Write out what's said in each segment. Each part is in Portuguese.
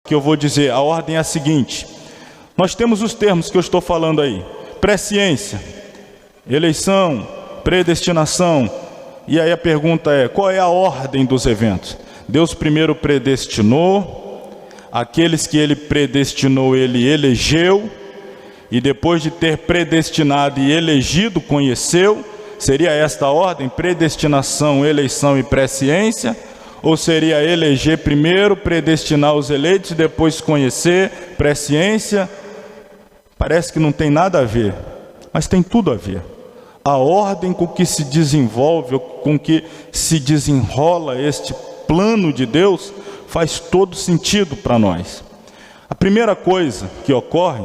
que eu vou dizer, a ordem é a seguinte. Nós temos os termos que eu estou falando aí: presciência, eleição, predestinação. E aí a pergunta é: qual é a ordem dos eventos? Deus primeiro predestinou, aqueles que Ele predestinou, Ele elegeu, e depois de ter predestinado e elegido, conheceu. Seria esta a ordem: predestinação, eleição e presciência? Ou seria eleger primeiro, predestinar os eleitos, depois conhecer, presciência? Parece que não tem nada a ver, mas tem tudo a ver. A ordem com que se desenvolve, com que se desenrola este plano de Deus, faz todo sentido para nós. A primeira coisa que ocorre,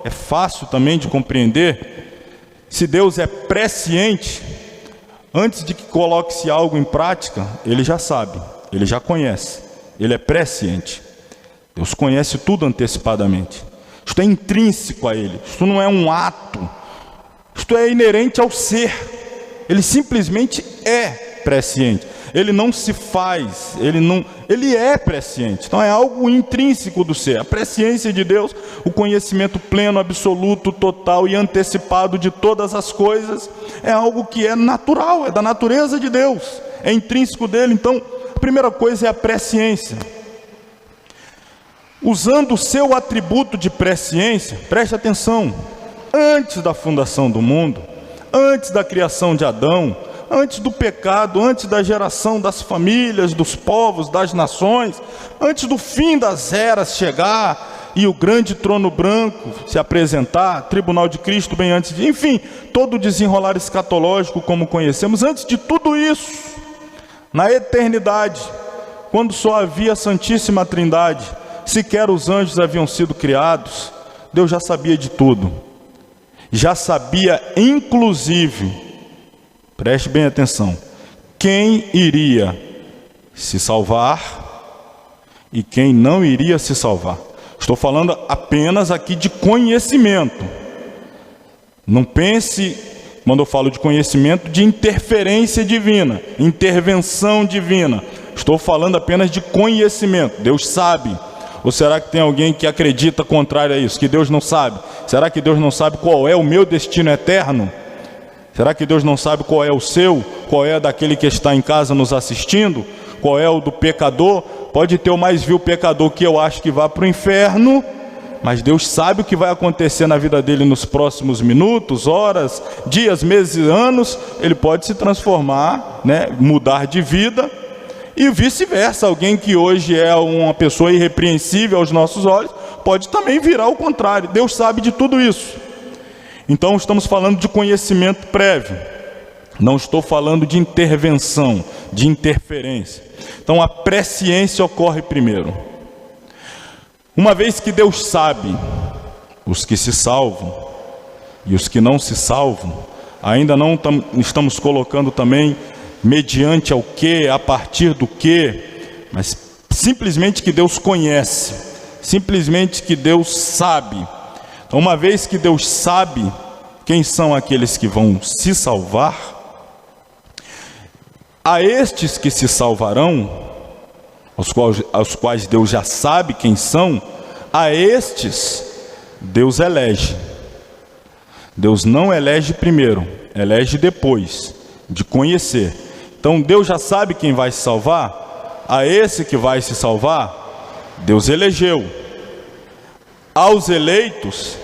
é fácil também de compreender: se Deus é presciente, antes de que coloque-se algo em prática, Ele já sabe, Ele já conhece, Ele é presciente. Deus conhece tudo antecipadamente. Isto é intrínseco a Ele, isto não é um ato, isto é inerente ao ser. Ele simplesmente é presciente. Ele não se faz, ele é presciente. Então é algo intrínseco do ser. A presciência de Deus, o conhecimento pleno, absoluto, total e antecipado de todas as coisas, é algo que é natural, é da natureza de Deus, é intrínseco dele. Então, a primeira coisa é a presciência. Usando o seu atributo de presciência, preste atenção, antes da fundação do mundo, antes da criação de Adão, antes do pecado, antes da geração das famílias, dos povos, das nações, antes do fim das eras chegar e o grande trono branco se apresentar, tribunal de Cristo bem antes de, enfim, todo o desenrolar escatológico como conhecemos, antes de tudo isso, na eternidade, quando só havia a Santíssima Trindade, sequer os anjos haviam sido criados, Deus já sabia de tudo. Já sabia, inclusive, preste bem atenção, quem iria se salvar e quem não iria se salvar. Estou falando apenas aqui de conhecimento. Não pense, quando eu falo de conhecimento, de interferência divina, intervenção divina. Estou falando apenas de conhecimento. Deus sabe. Ou será que tem alguém que acredita contrário a isso, que Deus não sabe? Será que Deus não sabe qual é o meu destino eterno? Será que Deus não sabe qual é o seu? Qual é daquele que está em casa nos assistindo? Qual é o do pecador? Pode ter o mais vil pecador que eu acho que vá para o inferno, mas Deus sabe o que vai acontecer na vida dele nos próximos minutos, horas, dias, meses, anos. Ele pode se transformar, mudar de vida. E vice-versa, alguém que hoje é uma pessoa irrepreensível aos nossos olhos, pode também virar o contrário. Deus sabe de tudo isso. Então estamos falando de conhecimento prévio. Não estou falando de intervenção, de interferência. Então a presciência ocorre primeiro. Uma vez que Deus sabe os que se salvam e os que não se salvam, ainda não estamos colocando também mediante ao que, a partir do que, mas simplesmente que Deus conhece, simplesmente que Deus sabe. Então, uma vez que Deus sabe quem são aqueles que vão se salvar, a estes que se salvarão, aos quais Deus já sabe quem são, a estes Deus elege. Deus não elege primeiro, elege depois de conhecer. Então Deus já sabe quem vai se salvar. A esse que vai se salvar, Deus elegeu. Aos eleitos,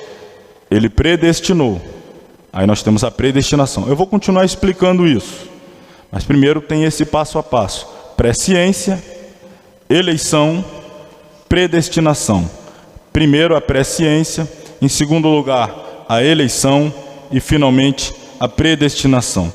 Ele predestinou. Aí nós temos a predestinação. Eu vou continuar explicando isso, mas primeiro tem esse passo a passo: presciência, eleição, predestinação. Primeiro a presciência, em segundo lugar a eleição e finalmente a predestinação.